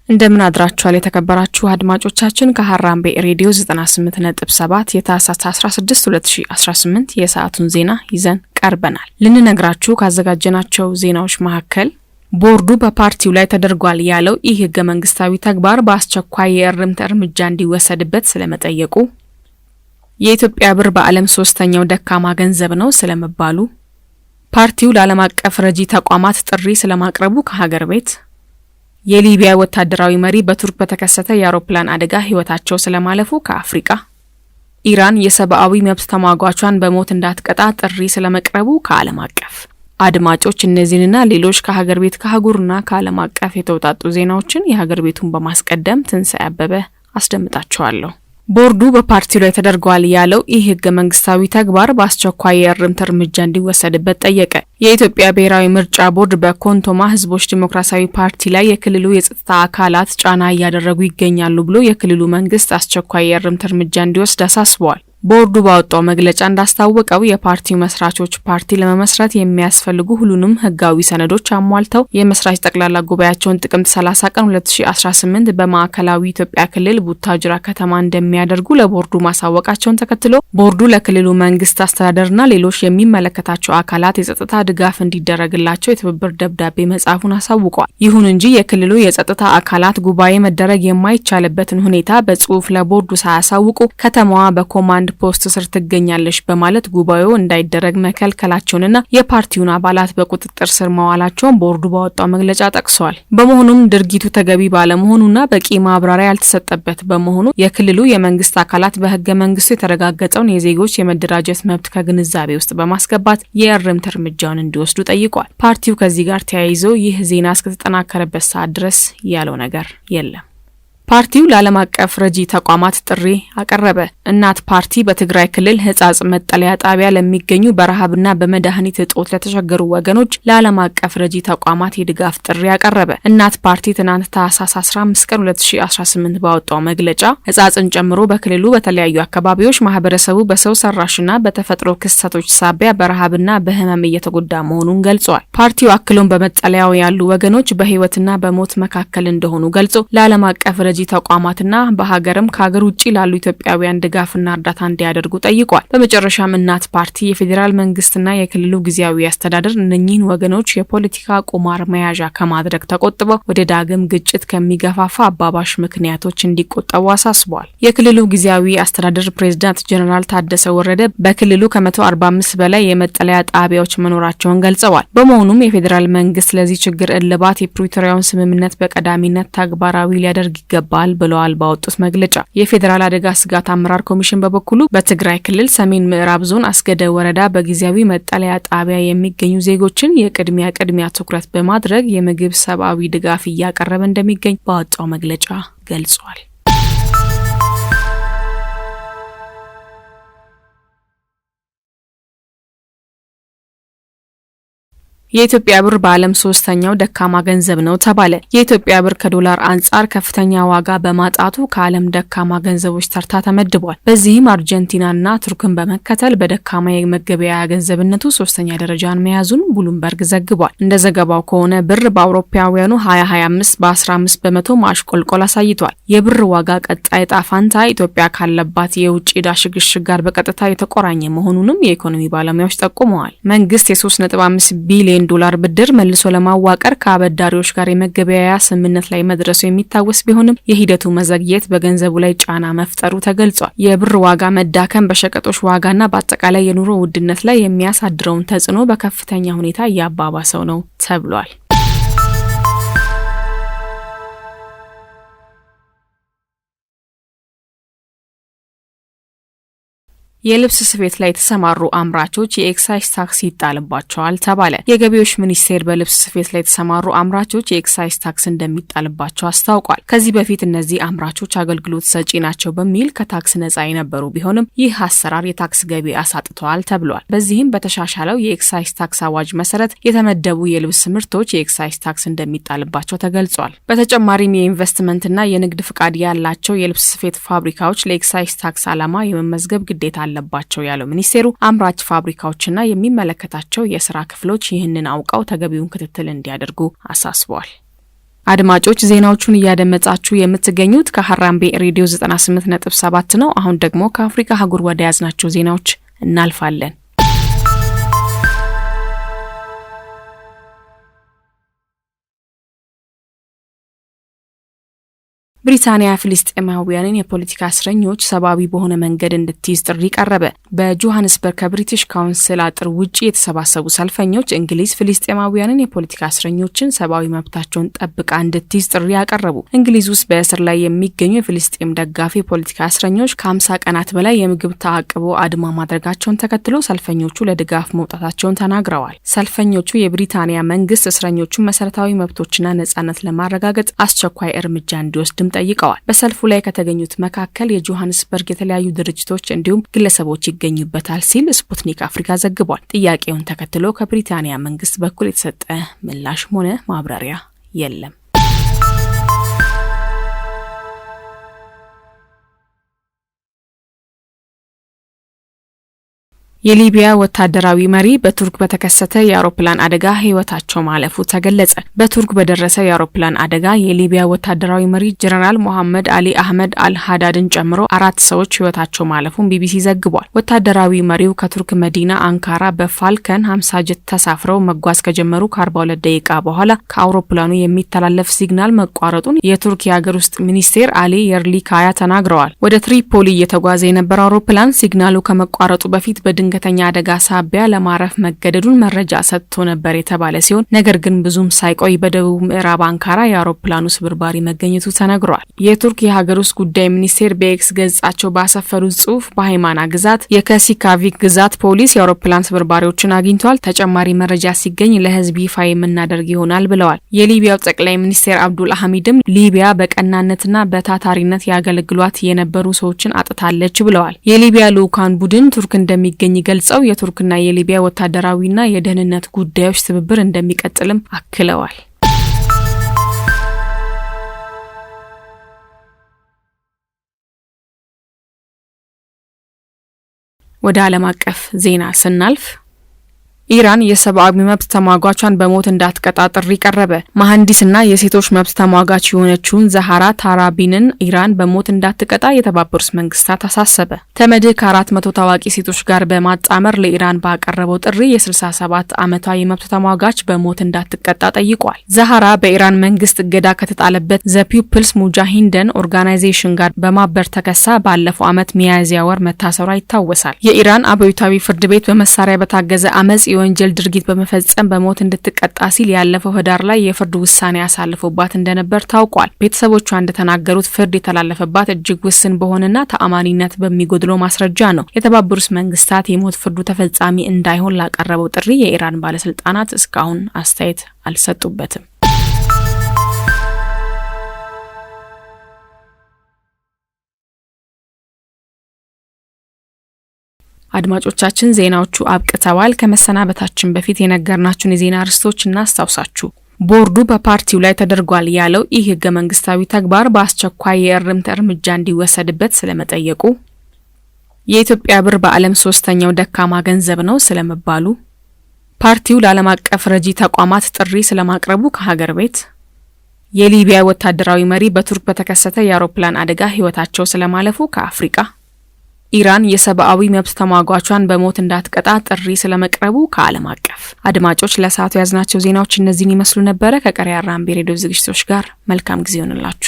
እንደምን አድራችኋል የተከበራችሁ አድማጮቻችን ከሐራምቤ ሬዲዮ 98.7 የታህሳስ 16 2018 የሰዓቱን ዜና ይዘን ቀርበናል። ልንነግራችሁ ካዘጋጀናቸው ዜናዎች መካከል ቦርዱ በፓርቲው ላይ ተደርጓል ያለው ይህ ህገ መንግስታዊ ተግባር በአስቸኳይ የእርምት እርምጃ እንዲወሰድበት ስለመጠየቁ፣ የኢትዮጵያ ብር በዓለም ሶስተኛው ደካማ ገንዘብ ነው ስለመባሉ፣ ፓርቲው ለዓለም አቀፍ ረጂ ተቋማት ጥሪ ስለማቅረቡ ከሀገር ቤት፣ የሊቢያ ወታደራዊ መሪ በቱርክ በተከሰተ የአውሮፕላን አደጋ ህይወታቸው ስለማለፉ ከአፍሪካ፣ ኢራን የሰብአዊ መብት ተሟጋቿን በሞት እንዳትቀጣ ጥሪ ስለመቅረቡ ከዓለም አቀፍ። አድማጮች እነዚህንና ሌሎች ከሀገር ቤት ከአህጉርና ከዓለም አቀፍ የተውጣጡ ዜናዎችን የሀገር ቤቱን በማስቀደም ትንሳኤ አበበ አስደምጣቸዋለሁ። ቦርዱ በፓርቲው ላይ ተደርጓል ያለው ይህ ህገ መንግስታዊ ተግባር በአስቸኳይ የእርምት እርምጃ እንዲወሰድበት ጠየቀ። የኢትዮጵያ ብሔራዊ ምርጫ ቦርድ በኮንቶማ ህዝቦች ዲሞክራሲያዊ ፓርቲ ላይ የክልሉ የጸጥታ አካላት ጫና እያደረጉ ይገኛሉ ብሎ የክልሉ መንግስት አስቸኳይ የእርምት እርምጃ እንዲወስድ አሳስቧል። ቦርዱ ባወጣው መግለጫ እንዳስታወቀው የፓርቲው መስራቾች ፓርቲ ለመመስረት የሚያስፈልጉ ሁሉንም ህጋዊ ሰነዶች አሟልተው የመስራች ጠቅላላ ጉባኤያቸውን ጥቅምት 30 ቀን 2018 በማዕከላዊ ኢትዮጵያ ክልል ቡታጅራ ከተማ እንደሚያደርጉ ለቦርዱ ማሳወቃቸውን ተከትሎ ቦርዱ ለክልሉ መንግስት አስተዳደርና ሌሎች የሚመለከታቸው አካላት የጸጥታ ድጋፍ እንዲደረግላቸው የትብብር ደብዳቤ መጻፉን አሳውቋል። ይሁን እንጂ የክልሉ የጸጥታ አካላት ጉባኤ መደረግ የማይቻልበትን ሁኔታ በጽሁፍ ለቦርዱ ሳያሳውቁ ከተማዋ በኮማንድ ፖስት ስር ትገኛለች በማለት ጉባኤው እንዳይደረግ መከልከላቸውንና የፓርቲውን አባላት በቁጥጥር ስር መዋላቸውን ቦርዱ ባወጣው መግለጫ ጠቅሷል። በመሆኑም ድርጊቱ ተገቢ ባለመሆኑና በቂ ማብራሪያ ያልተሰጠበት በመሆኑ የክልሉ የመንግስት አካላት በህገ መንግስቱ የተረጋገጠውን የዜጎች የመደራጀት መብት ከግንዛቤ ውስጥ በማስገባት የእርምት እርምጃውን እንዲወስዱ ጠይቋል። ፓርቲው ከዚህ ጋር ተያይዞ ይህ ዜና እስከተጠናከረበት ሰዓት ድረስ ያለው ነገር የለም። ፓርቲው ለዓለም አቀፍ ረጂ ተቋማት ጥሪ አቀረበ። እናት ፓርቲ በትግራይ ክልል ህጻጽ መጠለያ ጣቢያ ለሚገኙ በረሃብና በመድኃኒት እጦት ለተቸገሩ ወገኖች ለዓለም አቀፍ ረጂ ተቋማት የድጋፍ ጥሪ አቀረበ። እናት ፓርቲ ትናንት ታህሳስ 15 ቀን 2018 ባወጣው መግለጫ ህጻጽን ጨምሮ በክልሉ በተለያዩ አካባቢዎች ማህበረሰቡ በሰው ሰራሽና በተፈጥሮ ክስተቶች ሳቢያ በረሃብና በህመም እየተጎዳ መሆኑን ገልጿል። ፓርቲው አክሎም በመጠለያው ያሉ ወገኖች በህይወትና በሞት መካከል እንደሆኑ ገልጾ ለዓለም አቀፍ ረጂ ተቋማትና በሀገርም ከሀገር ውጪ ላሉ ኢትዮጵያውያን ድጋፍና እርዳታ እንዲያደርጉ ጠይቋል። በመጨረሻም እናት ፓርቲ የፌዴራል መንግስትና የክልሉ ጊዜያዊ አስተዳደር እነኚህን ወገኖች የፖለቲካ ቁማር መያዣ ከማድረግ ተቆጥበው ወደ ዳግም ግጭት ከሚገፋፋ አባባሽ ምክንያቶች እንዲቆጠቡ አሳስቧል። የክልሉ ጊዜያዊ አስተዳደር ፕሬዝዳንት ጀነራል ታደሰ ወረደ በክልሉ ከ145 በላይ የመጠለያ ጣቢያዎች መኖራቸውን ገልጸዋል። በመሆኑም የፌዴራል መንግስት ለዚህ ችግር እልባት የፕሪቶሪያውን ስምምነት በቀዳሚነት ተግባራዊ ሊያደርግ ይገባል ብለዋል ባወጡት መግለጫ። የፌዴራል አደጋ ስጋት አመራር ኮሚሽን በበኩሉ በትግራይ ክልል ሰሜን ምዕራብ ዞን አስገደ ወረዳ በጊዜያዊ መጠለያ ጣቢያ የሚገኙ ዜጎችን የቅድሚያ ትኩረት በማድረግ የምግብ ሰብአዊ ድጋፍ እያቀረበ እንደሚገኝ ባወጣው መግለጫ ገልጿል። የኢትዮጵያ ብር በዓለም ሶስተኛው ደካማ ገንዘብ ነው ተባለ። የኢትዮጵያ ብር ከዶላር አንጻር ከፍተኛ ዋጋ በማጣቱ ከዓለም ደካማ ገንዘቦች ተርታ ተመድቧል። በዚህም አርጀንቲናና ቱርክን በመከተል በደካማ የመገበያያ ገንዘብነቱ ሶስተኛ ደረጃን መያዙን ብሉምበርግ ዘግቧል። እንደ ዘገባው ከሆነ ብር በአውሮፓውያኑ 2025 በ15 በመቶ ማሽቆልቆል አሳይቷል። የብር ዋጋ ቀጣይ ዕጣ ፈንታ ኢትዮጵያ ካለባት የውጭ ዕዳ ሽግሽግ ጋር በቀጥታ የተቆራኘ መሆኑንም የኢኮኖሚ ባለሙያዎች ጠቁመዋል። መንግስት የ3.5 ቢሊዮን ዶላር ብድር መልሶ ለማዋቀር ከአበዳሪዎች ጋር የመገበያያ ስምምነት ላይ መድረሱ የሚታወስ ቢሆንም የሂደቱ መዘግየት በገንዘቡ ላይ ጫና መፍጠሩ ተገልጿል። የብር ዋጋ መዳከም በሸቀጦች ዋጋና በአጠቃላይ የኑሮ ውድነት ላይ የሚያሳድረውን ተጽዕኖ በከፍተኛ ሁኔታ እያባባሰው ነው ተብሏል። የልብስ ስፌት ላይ የተሰማሩ አምራቾች የኤክሳይዝ ታክስ ይጣልባቸዋል ተባለ። የገቢዎች ሚኒስቴር በልብስ ስፌት ላይ የተሰማሩ አምራቾች የኤክሳይዝ ታክስ እንደሚጣልባቸው አስታውቋል። ከዚህ በፊት እነዚህ አምራቾች አገልግሎት ሰጪ ናቸው በሚል ከታክስ ነጻ የነበሩ ቢሆንም ይህ አሰራር የታክስ ገቢ አሳጥተዋል ተብሏል። በዚህም በተሻሻለው የኤክሳይዝ ታክስ አዋጅ መሰረት የተመደቡ የልብስ ምርቶች የኤክሳይዝ ታክስ እንደሚጣልባቸው ተገልጿል። በተጨማሪም የኢንቨስትመንትና የንግድ ፍቃድ ያላቸው የልብስ ስፌት ፋብሪካዎች ለኤክሳይዝ ታክስ ዓላማ የመመዝገብ ግዴታ አለባቸው ያለው ሚኒስቴሩ አምራች ፋብሪካዎችና የሚመለከታቸው የስራ ክፍሎች ይህንን አውቀው ተገቢውን ክትትል እንዲያደርጉ አሳስቧል። አድማጮች ዜናዎቹን እያደመጣችሁ የምትገኙት ከሀራምቤ ሬዲዮ 98.7 ነው። አሁን ደግሞ ከአፍሪካ አህጉር ወደ ያዝናቸው ዜናዎች እናልፋለን። ብሪታንያ ፍልስጤማውያንን የፖለቲካ እስረኞች ሰብአዊ በሆነ መንገድ እንድትይዝ ጥሪ ቀረበ። በጆሃንስበርግ ከብሪቲሽ ካውንስል አጥር ውጪ የተሰባሰቡ ሰልፈኞች እንግሊዝ ፍልስጤማውያንን የፖለቲካ እስረኞችን ሰብአዊ መብታቸውን ጠብቃ እንድትይዝ ጥሪ ያቀረቡ። እንግሊዝ ውስጥ በእስር ላይ የሚገኙ የፍልስጤም ደጋፊ የፖለቲካ እስረኞች ከ50 ቀናት በላይ የምግብ ተዓቅቦ አድማ ማድረጋቸውን ተከትሎ ሰልፈኞቹ ለድጋፍ መውጣታቸውን ተናግረዋል። ሰልፈኞቹ የብሪታንያ መንግስት እስረኞቹን መሰረታዊ መብቶችና ነጻነት ለማረጋገጥ አስቸኳይ እርምጃ እንዲወስድ ጠይቀዋል። በሰልፉ ላይ ከተገኙት መካከል የጆሃንስበርግ የተለያዩ ድርጅቶች እንዲሁም ግለሰቦች ይገኙበታል ሲል ስፑትኒክ አፍሪካ ዘግቧል። ጥያቄውን ተከትሎ ከብሪታንያ መንግስት በኩል የተሰጠ ምላሽም ሆነ ማብራሪያ የለም። የሊቢያ ወታደራዊ መሪ በቱርክ በተከሰተ የአውሮፕላን አደጋ ህይወታቸው ማለፉ ተገለጸ። በቱርክ በደረሰ የአውሮፕላን አደጋ የሊቢያ ወታደራዊ መሪ ጀነራል ሞሐመድ አሊ አህመድ አልሃዳድን ጨምሮ 4 ሰዎች ህይወታቸው ማለፉን ቢቢሲ ዘግቧል። ወታደራዊ መሪው ከቱርክ መዲና አንካራ በፋልከን 50 ጀት ተሳፍረው መጓዝ ከጀመሩ ከ42 ደቂቃ በኋላ ከአውሮፕላኑ የሚተላለፍ ሲግናል መቋረጡን የቱርክ የሀገር ውስጥ ሚኒስቴር አሊ የርሊካያ ተናግረዋል። ወደ ትሪፖሊ እየተጓዘ የነበረው አውሮፕላን ሲግናሉ ከመቋረጡ በፊት በድንገተኛ አደጋ ሳቢያ ለማረፍ መገደዱን መረጃ ሰጥቶ ነበር የተባለ ሲሆን ነገር ግን ብዙም ሳይቆይ በደቡብ ምዕራብ አንካራ የአውሮፕላኑ ስብርባሪ መገኘቱ ተነግሯል። የቱርክ የሀገር ውስጥ ጉዳይ ሚኒስቴር በኤክስ ገጻቸው ባሰፈሩት ጽሑፍ በሃይማና ግዛት የከሲካቪክ ግዛት ፖሊስ የአውሮፕላን ስብርባሪዎችን አግኝቷል፣ ተጨማሪ መረጃ ሲገኝ ለህዝብ ይፋ የምናደርግ ይሆናል ብለዋል። የሊቢያው ጠቅላይ ሚኒስቴር አብዱል አህሚድም ሊቢያ በቀናነትና በታታሪነት ያገለግሏት የነበሩ ሰዎችን አጥታለች ብለዋል። የሊቢያ ልኡካን ቡድን ቱርክ እንደሚገኝ ገልጸው የቱርክና የሊቢያ ወታደራዊና የደህንነት ጉዳዮች ትብብር እንደሚቀጥልም አክለዋል። ወደ ዓለም አቀፍ ዜና ስናልፍ ኢራን የሰብአዊ መብት ተሟጋቿን በሞት እንዳትቀጣ ጥሪ ቀረበ። መሐንዲስና የሴቶች መብት ተሟጋች የሆነችውን ዛሃራ ታራቢንን ኢራን በሞት እንዳትቀጣ የተባበሩት መንግስታት አሳሰበ። ተመድ ከ400 ታዋቂ ሴቶች ጋር በማጣመር ለኢራን ባቀረበው ጥሪ የ67 ዓመቷ የመብት ተሟጋች በሞት እንዳትቀጣ ጠይቋል። ዛሃራ በኢራን መንግስት እገዳ ከተጣለበት ዘ ፒፕልስ ሙጃሂድን ኦርጋናይዜሽን ጋር በማበር ተከሳ ባለፈው ዓመት ሚያዝያ ወር መታሰሯ ይታወሳል። የኢራን አብዮታዊ ፍርድ ቤት በመሳሪያ በታገዘ አመጽ የወንጀል ድርጊት በመፈጸም በሞት እንድትቀጣ ሲል ያለፈው ህዳር ላይ የፍርድ ውሳኔ ያሳልፎባት እንደነበር ታውቋል። ቤተሰቦቿ እንደተናገሩት ፍርድ የተላለፈባት እጅግ ውስን በሆነና ተአማኒነት በሚጎድለው ማስረጃ ነው። የተባበሩት መንግስታት የሞት ፍርዱ ተፈጻሚ እንዳይሆን ላቀረበው ጥሪ የኢራን ባለስልጣናት እስካሁን አስተያየት አልሰጡበትም። አድማጮቻችን ዜናዎቹ አብቅተዋል። ከመሰናበታችን በፊት የነገርናችሁን የዜና ርዕሶች እናስታውሳችሁ። ቦርዱ በፓርቲው ላይ ተደርጓል ያለው ይህ ህገ መንግስታዊ ተግባር በአስቸኳይ የእርምት እርምጃ እንዲወሰድበት ስለመጠየቁ፣ የኢትዮጵያ ብር በዓለም 3ኛው ደካማ ገንዘብ ነው ስለመባሉ፣ ፓርቲው ለዓለም አቀፍ ረጂ ተቋማት ጥሪ ስለማቅረቡ ከሀገር ቤት፣ የሊቢያ ወታደራዊ መሪ በቱርክ በተከሰተ የአውሮፕላን አደጋ ህይወታቸው ስለማለፉ ከአፍሪካ፣ ኢራን የሰብአዊ መብት ተሟጋቿን በሞት እንዳትቀጣ ጥሪ ስለመቅረቡ ከዓለም አቀፍ። አድማጮች ለሰዓቱ ያዝናቸው ዜናዎች እነዚህን ይመስሉ ነበር። ከቀሪ ሃራምቤ ሬዲዮ ዝግጅቶች ጋር መልካም ጊዜ ይሁንላችሁ።